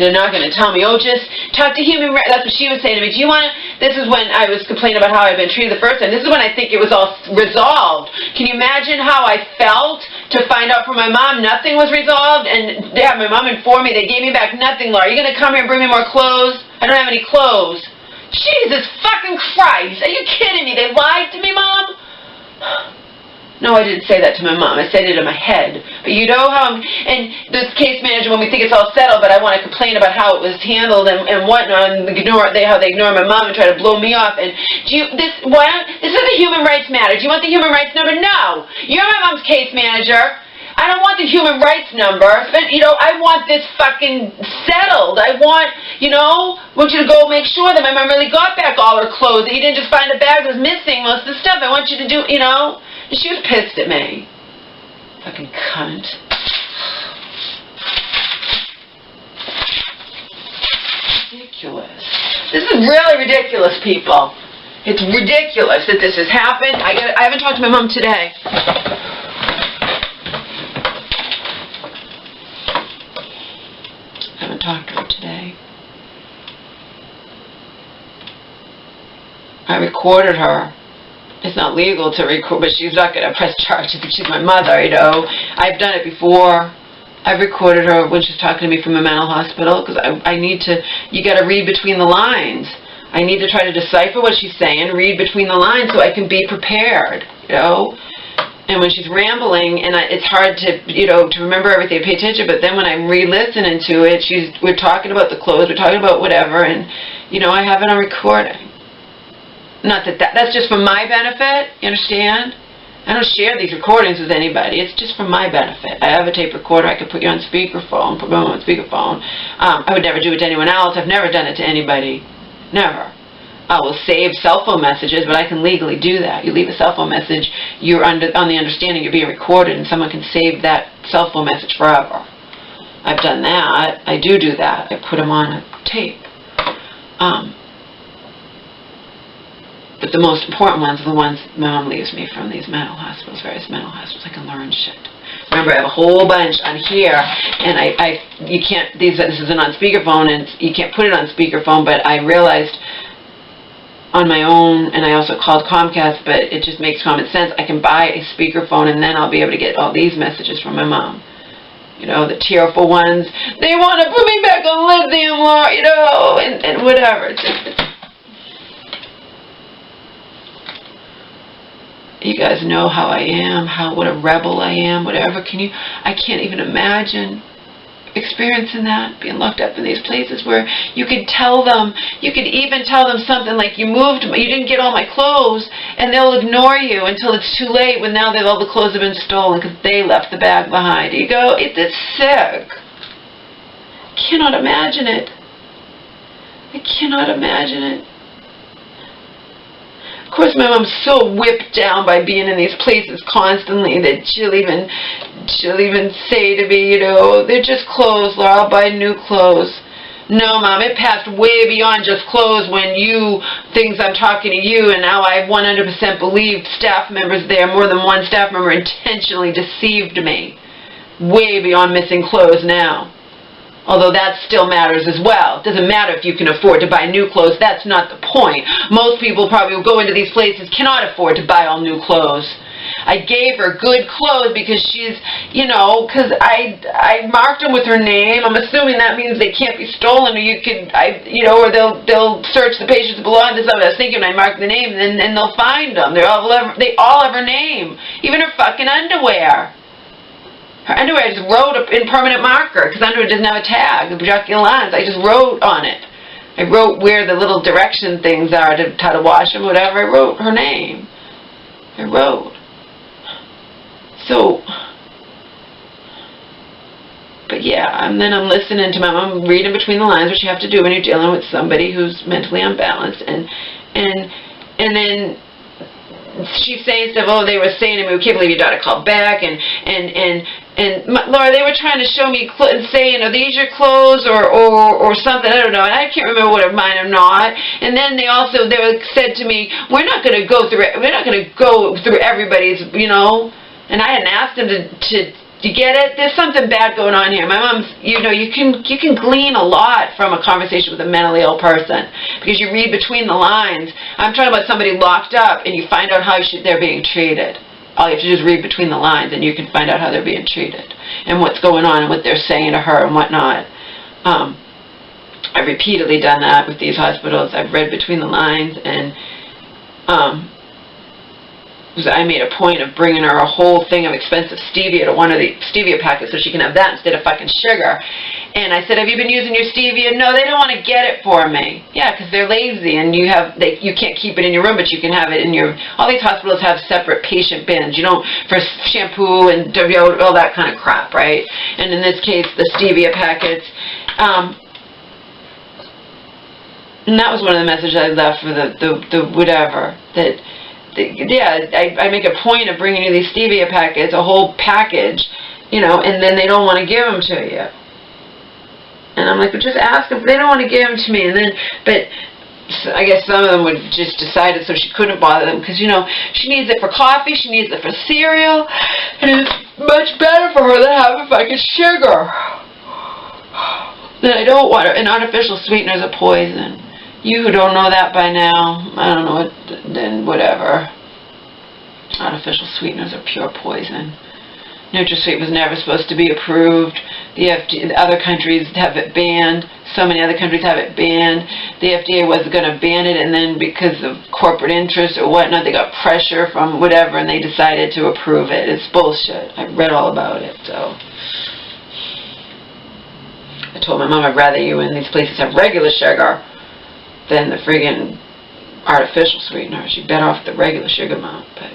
They're not going to tell me, oh, just talk to human rights. That's what she was saying to me. Do you want to, this is when I was complaining about how I've been treated the first time. This is when I think it was all resolved. Can you imagine how I felt to find out from my mom nothing was resolved? And yeah, my mom informed me they gave me back nothing, Laura. Are you going to come here and bring me more clothes? I don't have any clothes. Jesus fucking Christ. Are you kidding me? They lied to me, Mom? No, I didn't say that to my mom. I said it in my head. But you know how, and this case manager, when we think it's all settled, but I want to complain about how it was handled and whatnot, and how they ignore my mom and try to blow me off. And this is a human rights matter. Do you want the human rights number? No. You're my mom's case manager. I don't want the human rights number. But, you know, I want this fucking settled. I want you to go make sure that my mom really got back all her clothes, that you didn't just find a bag that was missing most of the stuff. I want you to do, And she was pissed at me. Fucking cunt. Ridiculous. This is really ridiculous, people. It's ridiculous that this has happened. I haven't talked to my mom today. I haven't talked to her today. I recorded her. It's not legal to record, but she's not going to press charges if she's my mother, I've done it before. I've recorded her when she's talking to me from a mental hospital, because I need to, you got to read between the lines. I need to try to decipher what she's saying, read between the lines so I can be prepared, And when she's rambling, and it's hard to, to remember everything, pay attention, but then when I'm re-listening to it, we're talking about the clothes, we're talking about whatever, and, I have it on recording. Not that's just for my benefit, you understand? I don't share these recordings with anybody. It's just for my benefit. I have a tape recorder. I could put you on speakerphone, put them on speakerphone. I would never do it to anyone else. I've never done it to anybody. Never. I will save cell phone messages, but I can legally do that. You leave a cell phone message, you're on the understanding you're being recorded, and someone can save that cell phone message forever. I've done that. I do that. I put them on a tape. But the most important ones are the ones my mom leaves me from these mental hospitals, various mental hospitals. I can learn shit. Remember, I have a whole bunch on here, and you can't, this isn't on speakerphone, and you can't put it on speakerphone, but I realized on my own, and I also called Comcast, but it just makes common sense. I can buy a speakerphone, and then I'll be able to get all these messages from my mom. The tearful ones, they want to put me back on lithium, and whatever. You guys know how I am, what a rebel I am, whatever. I can't even imagine experiencing that, being locked up in these places where you could even tell them something like, you didn't get all my clothes, and they'll ignore you until it's too late, when now all the clothes have been stolen because they left the bag behind. You go, it's sick. I cannot imagine it. I cannot imagine it. Of course, my mom's so whipped down by being in these places constantly that she'll even say to me, they're just clothes, Laura, I'll buy new clothes. No, Mom, it passed way beyond just clothes when I'm talking to you, and now I 100% believe staff members there, more than one staff member intentionally deceived me. Way beyond missing clothes now. Although that still matters as well. It doesn't matter if you can afford to buy new clothes. That's not the point. Most people probably will go into these places, cannot afford to buy all new clothes. I gave her good clothes because she's, because I marked them with her name. I'm assuming that means they can't be stolen, or or they'll search the pages that belong. That's what I was thinking when I marked the name, and they'll find them. They all have her name, even her fucking underwear. Her underwear, I just wrote in permanent marker, because underwear doesn't have a tag, the projectile lines. I just wrote on it. I wrote where the little direction things are to how to wash them, whatever. I wrote her name. I wrote. So, but yeah, and then I'm listening to my mom, reading between the lines, which you have to do when you're dealing with somebody who's mentally unbalanced, and then she's saying stuff. Oh, they were saying to me, we can't believe your daughter called back, and Laura, they were trying to show me and saying, are these your clothes or something? I don't know, and I can't remember what are mine or not. And then they said to me, we're not going to go through everybody's, you know. And I hadn't asked them to get it. There's something bad going on here. My mom's, you know, you can glean a lot from a conversation with a mentally ill person, because you read between the lines. I'm talking about somebody locked up, and you find out how they're being treated. All you have to do is read between the lines, and you can find out how they're being treated, and what's going on, and what they're saying to her, and whatnot. I've repeatedly done that with these hospitals. I've read between the lines, and I made a point of bringing her a whole thing of expensive stevia to one of the stevia packets so she can have that instead of fucking sugar. And I said, have you been using your stevia? No, they don't want to get it for me. Yeah, because they're lazy, and you can't keep it in your room, but you can have it in your... All these hospitals have separate patient bins, you know, for shampoo and all that kind of crap, right? And in this case, the stevia packets. And that was one of the messages I left for the whatever, that... Yeah, I make a point of bringing you these stevia packets, a whole package, you know, and then they don't want to give them to you. And I'm like, well, just ask them. They don't want to give them to me. And then, but I guess some of them would just decide it so she couldn't bother them, because, you know, she needs it for coffee, she needs it for cereal, and it's much better for her than having fucking sugar. Then I don't want her. And artificial sweeteners are poison. You who don't know that by now, I don't know, then whatever. Artificial sweeteners are pure poison. NutraSweet was never supposed to be approved. The other countries have it banned. So many other countries have it banned. The FDA was going to ban it, and then because of corporate interest or whatnot, they got pressure from whatever, and they decided to approve it. It's bullshit. I read all about it, so... I told my mom I'd rather you in these places have regular sugar than the friggin' artificial sweetener. She'd better off the regular sugar amount, but...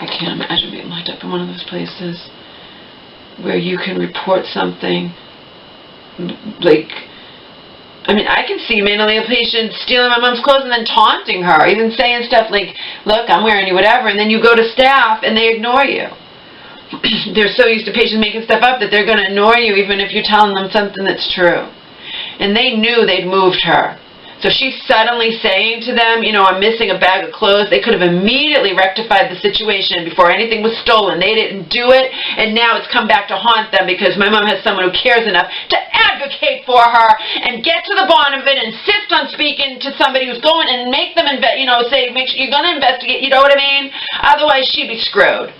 I can't imagine being locked up in one of those places where you can report something, like... I mean, I can see mentally ill patients stealing my mom's clothes and then taunting her, even saying stuff like, look, I'm wearing you whatever, and then you go to staff and they ignore you. They're so used to patients making stuff up that they're going to ignore you even if you're telling them something that's true. And they knew they'd moved her. So she's suddenly saying to them, you know, I'm missing a bag of clothes. They could have immediately rectified the situation before anything was stolen. They didn't do it, and now it's come back to haunt them because my mom has someone who cares enough to advocate for her and get to the bottom of it, insist on speaking to somebody who's going and make them, you know, say, make sure you're going to investigate, you know what I mean? Otherwise, she'd be screwed.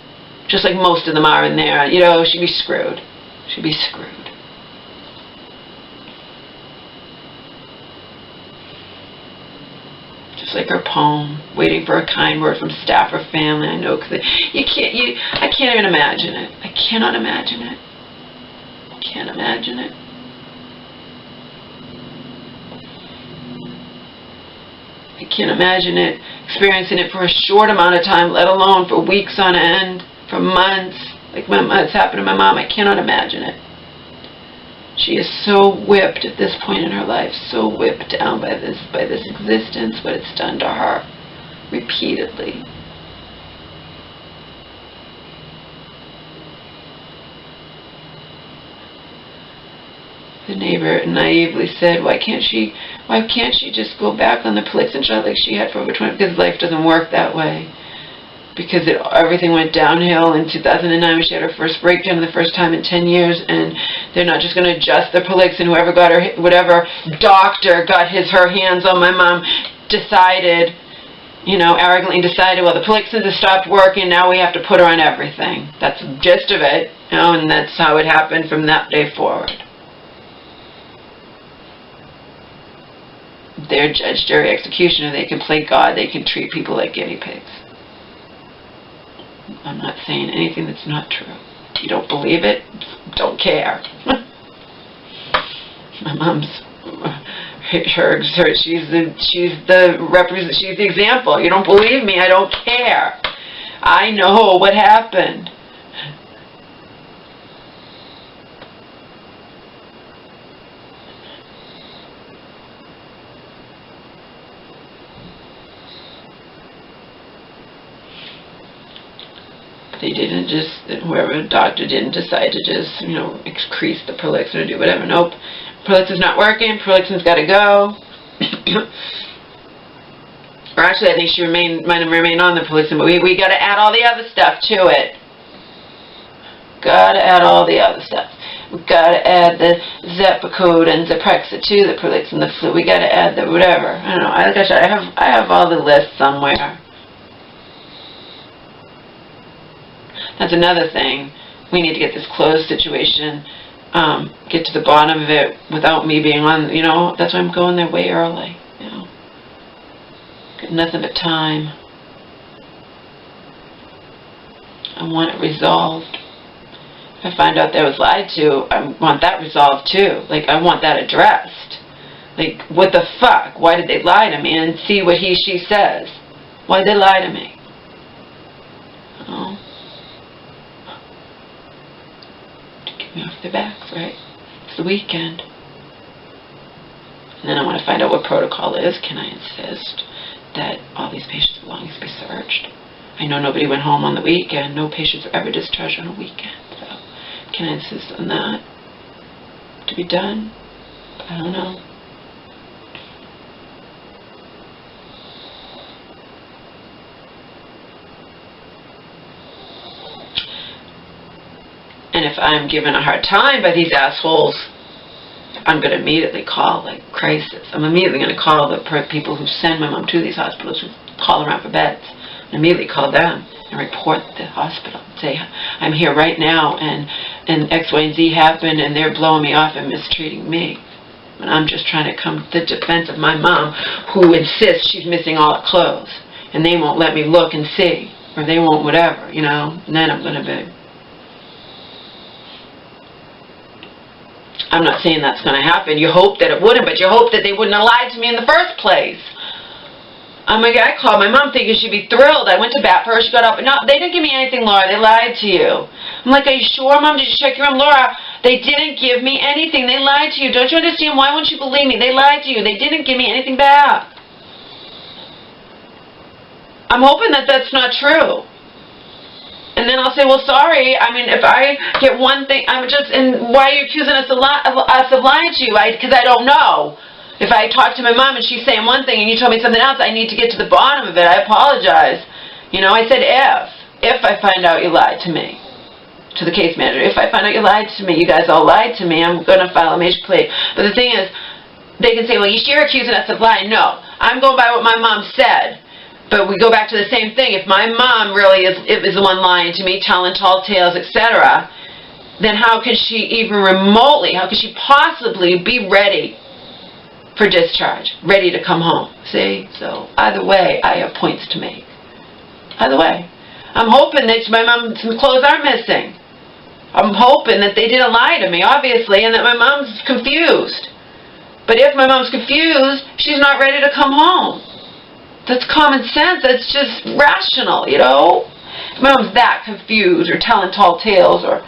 Just like most of them are in there, you know, she'd be screwed. She'd be screwed. Just like her poem, waiting for a kind word from staff or family. I know, because I can't even imagine it. I cannot imagine it. I can't imagine it. I can't imagine it, experiencing it for a short amount of time, let alone for weeks on end, for months, like it's happened to my mom. I cannot imagine it. She is so whipped at this point in her life, so whipped down by this existence, what it's done to her, repeatedly. The neighbor naively said, why can't she just go back on the Prolixin shot like she had for over 20, because life doesn't work that way. Because everything went downhill in 2009 when she had her first breakdown the first time in 10 years, and they're not just going to adjust the Prolixin. Whoever got her, whatever doctor got her hands on my mom, decided, you know, arrogantly decided, well, the Prolixins have stopped working, now we have to put her on everything. That's the gist of it, you know, and that's how it happened from that day forward. they're judge, jury, executioner. They can play God. They can treat people like guinea pigs. I'm not saying anything that's not true. If you don't believe it, don't care. My mom's, she's the example. You don't believe me, I don't care. I know what happened. They didn't just, whoever the doctor didn't decide to just, increase the prolixin or do whatever. Nope. Prolixin's not working. Prolixin's got to go. Or actually, I think she might have remained on the prolixin, but we got to add all the other stuff to it. Got to add all the other stuff. We got to add the Zepacode and Zeprexa to the prolixin, the flu. We got to add the whatever. I don't know. Like I said, I have all the lists somewhere. That's another thing. We need to get this closed situation, get to the bottom of it without me being on, that's why I'm going there way early, Got nothing but time. I want it resolved. If I find out that I was lied to, I want that resolved too. Like, I want that addressed. Like, what the fuck? Why did they lie to me? And see what she says. Why did they lie to me? Me off their backs, right? It's the weekend. And then I want to find out what protocol is. Can I insist that all these patients' belongings be searched? I know nobody went home on the weekend. No patients are ever discharged on a weekend. So can I insist on that to be done? I don't know. And if I'm given a hard time by these assholes, I'm going to immediately call, like, crisis. I'm immediately going to call the people who send my mom to these hospitals, who call around for beds. I immediately call them and report the hospital. Say, I'm here right now, and X, Y, and Z happened, and they're blowing me off and mistreating me. And I'm just trying to come to the defense of my mom, who insists she's missing all her clothes. And they won't let me look and see, or they won't whatever, And then I'm going to be... I'm not saying that's going to happen. You hope that it wouldn't, but you hope that they wouldn't have lied to me in the first place. I called my mom thinking she'd be thrilled. I went to bat for her. She got up. No, they didn't give me anything, Laura. They lied to you. I'm like, are you sure, Mom? Did you check your room? Laura, they didn't give me anything. They lied to you. Don't you understand? Why won't you believe me? They lied to you. They didn't give me anything back. I'm hoping that that's not true. And then I'll say, well, sorry. I mean, if I get one thing, and why are you accusing us of lying to you? Because I don't know. If I talk to my mom and she's saying one thing and you told me something else, I need to get to the bottom of it. I apologize. I said if I find out you lied to me, to the case manager, if I find out you lied to me, you guys all lied to me, I'm going to file a major complaint. But the thing is, they can say, well, you're accusing us of lying. No, I'm going by what my mom said. But we go back to the same thing. If my mom really is the one lying to me, telling tall tales, etc., then how could she even remotely, how could she possibly be ready for discharge, ready to come home? See? So either way, I have points to make. Either way. I'm hoping that my mom's clothes aren't missing. I'm hoping that they didn't lie to me, obviously, and that my mom's confused. But if my mom's confused, she's not ready to come home. That's common sense. That's just rational, If my mom's that confused or telling tall tales or...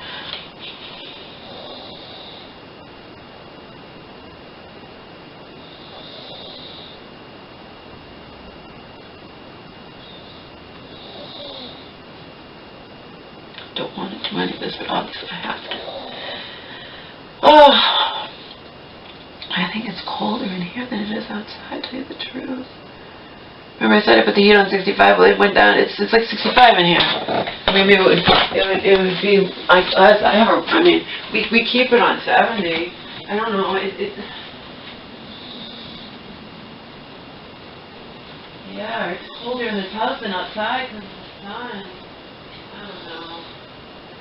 Don't want to do any of this, but obviously I have to. Oh, I think it's colder in here than it is outside, to tell you the truth. Remember I said I put the heat on 65? Well, it went down. It's like 65 in here. Maybe it would be like us. We keep it on 70. I don't know. Yeah, it's colder in this house than outside because of the sun. I don't know.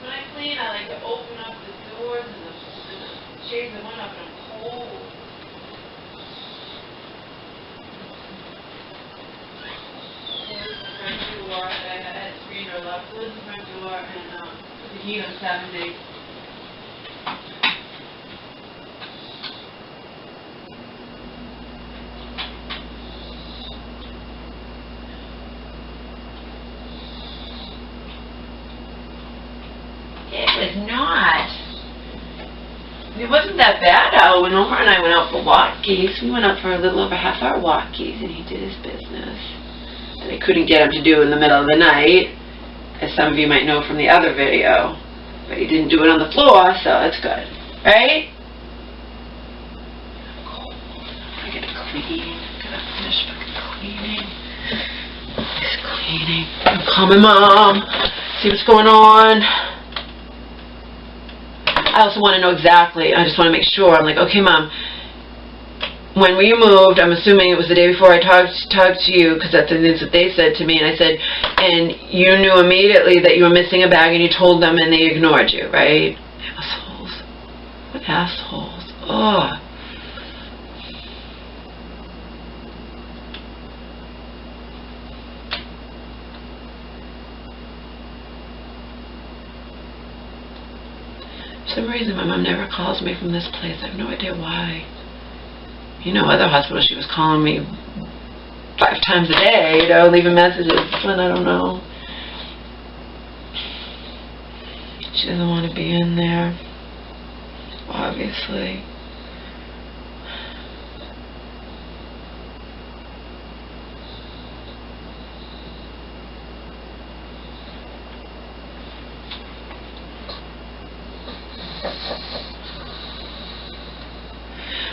When I clean, I like to open up the doors and the shades the window up, and I'm cold. close the front door and put the heat on 70. It was not. It wasn't that bad out when Omar and I went out for walkies. We went out for a little over half-hour walkies, and he did his business. And I couldn't get him to do in the middle of the night, as some of you might know from the other video. But he didn't do it on the floor, so that's good. Right? I gotta clean. Gotta finish fucking cleaning. Just cleaning. I'm calling Mom. See what's going on. I also want to know exactly, I just want to make sure. I'm like, okay, Mom, when you moved, I'm assuming it was the day before I talked to you, because that's the news that they said to me, and I said, and you knew immediately that you were missing a bag, and you told them, and they ignored you, right? Assholes. What assholes? Ugh. For some reason, my mom never calls me from this place. I have no idea why. You know, other hospitals, she was calling me 5 times a day, you know, leaving messages. This one, I don't know. She doesn't want to be in there, obviously.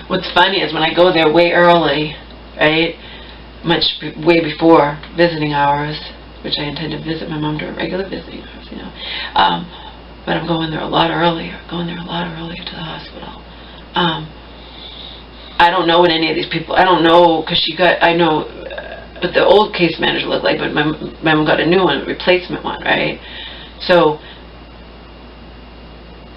What's funny is when I go there way early, right, way before visiting hours, which I intend to visit my mom during regular visiting hours, you know, but I'm going there a lot earlier, to the hospital. I don't know what any of these people, I don't know, because I know what the old case manager looked like, but my mom got a new one, a replacement one, right? So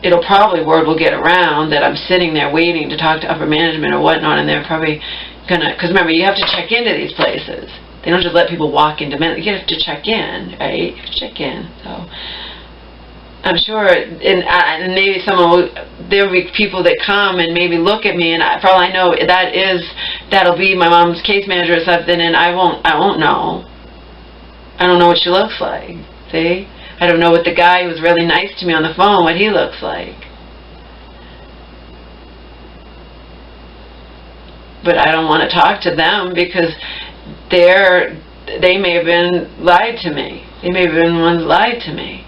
it'll probably, word will get around that I'm sitting there waiting to talk to upper management or whatnot, and they're probably gonna, because remember, you have to check into these places. They don't just let people walk into men. You have to check in, right? You have to check in. So I'm sure, and maybe there'll be people that come and maybe look at me, and for all I know, that'll be my mom's case manager or something, and I won't know. I don't know what she looks like. See? I don't know what the guy who was really nice to me on the phone, what he looks like. But I don't want to talk to them because they may have been lied to me. They may have been the ones lied to me.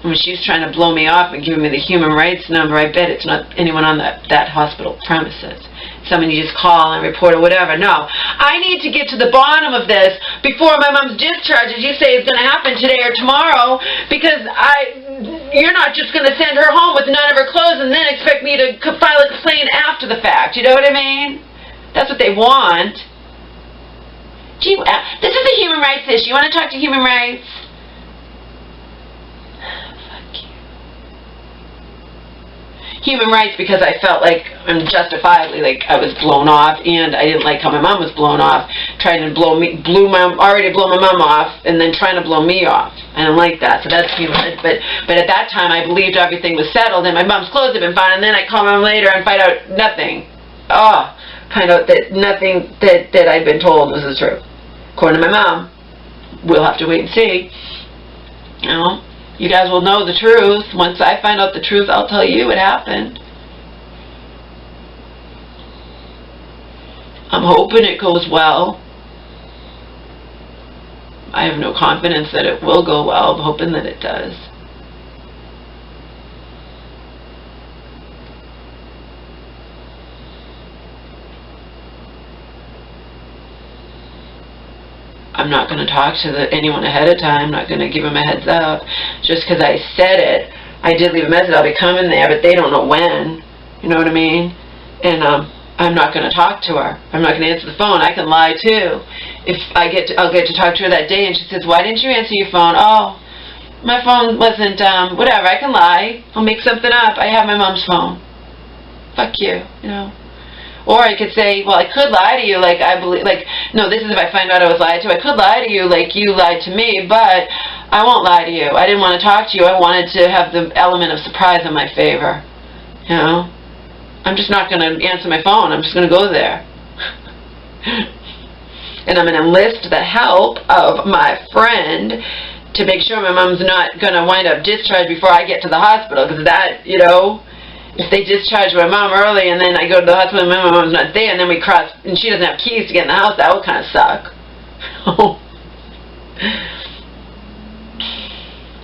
When she's trying to blow me off and giving me the human rights number, I bet it's not anyone on that hospital premises. Someone you just call and report or whatever. No. I need to get to the bottom of this before my mom's discharge, as you say, is going to happen today or tomorrow, because you're not just going to send her home with none of her clothes and then expect me to file a complaint after the fact. You know what I mean? That's what they want. Gee, this is a human rights issue. You want to talk to human rights? Human rights, because I felt like justifiably like I was blown off, and I didn't like how my mom was blown off, trying to already blow my mom off, and then trying to blow me off. I didn't like that, so that's human. But at that time, I believed everything was settled, and my mom's clothes had been found, and then I call my mom later and find out nothing. Find out that nothing that I'd been told was the truth. According to my mom, we'll have to wait and see. You know. You guys will know the truth. Once I find out the truth, I'll tell you what happened. I'm hoping it goes well. I have no confidence that it will go well. I'm hoping that it does. I'm not going to talk to anyone ahead of time. I'm not going to give them a heads up. Just because I said it, I did leave a message. I'll be coming there, but they don't know when. You know what I mean? And I'm not going to talk to her. I'm not going to answer the phone. I can lie too. I'll get to talk to her that day, and she says, "Why didn't you answer your phone?" "Oh, my phone wasn't, whatever, I can lie. I'll make something up. I have my mom's phone. Fuck you, you know. Or I could say, well, I could lie to you, like, I believe, like, no, this is if I find out I was lied to. I could lie to you like you lied to me, but I won't lie to you. I didn't want to talk to you. I wanted to have the element of surprise in my favor. You know? I'm just not going to answer my phone. I'm just going to go there. And I'm going to enlist the help of my friend to make sure my mom's not going to wind up discharged before I get to the hospital, because that, you know, if they discharge my mom early and then I go to the hospital and my mom's not there and then we cross and she doesn't have keys to get in the house, that would kind of suck.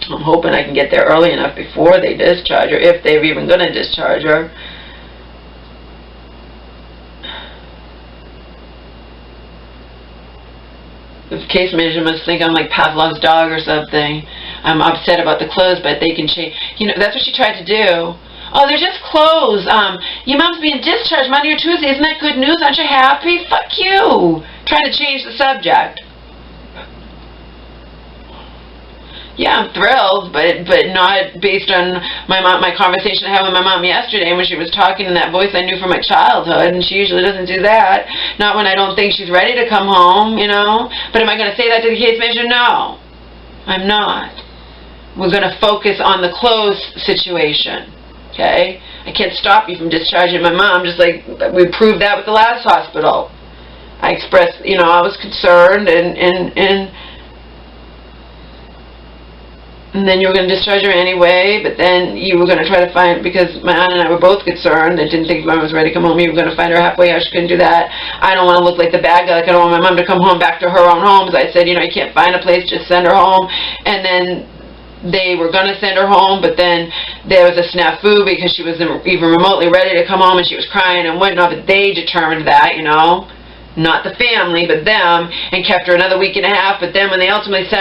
I'm hoping I can get there early enough before they discharge her, if they're even going to discharge her. The case manager must think I'm like Pavlov's dog or something. I'm upset about the clothes, but they can change. You know, that's what she tried to do. Oh, they're just clothes. Your mom's being discharged Monday or Tuesday. Isn't that good news? Aren't you happy? Fuck you. Trying to change the subject. Yeah, I'm thrilled, but not based on my conversation I had with my mom yesterday when she was talking in that voice I knew from my childhood, and she usually doesn't do that. Not when I don't think she's ready to come home, you know. But am I going to say that to the case manager? No, I'm not. We're going to focus on the clothes situation. Okay? I can't stop you from discharging my mom, just like we proved that with the last hospital. I expressed, you know, I was concerned, and then you were going to discharge her anyway, but then you were going to try to find, because my aunt and I were both concerned, I didn't think mom was ready to come home, you were going to find her halfway out, she couldn't do that. I don't want to look like the bad guy, like I don't want my mom to come home back to her own home, so I said, you know, you can't find a place, just send her home. And then they were going to send her home, but then there was a snafu because she wasn't even remotely ready to come home and she was crying and whatnot, but they determined that, you know, not the family, but them, and kept her another week and a half, but then when they ultimately sent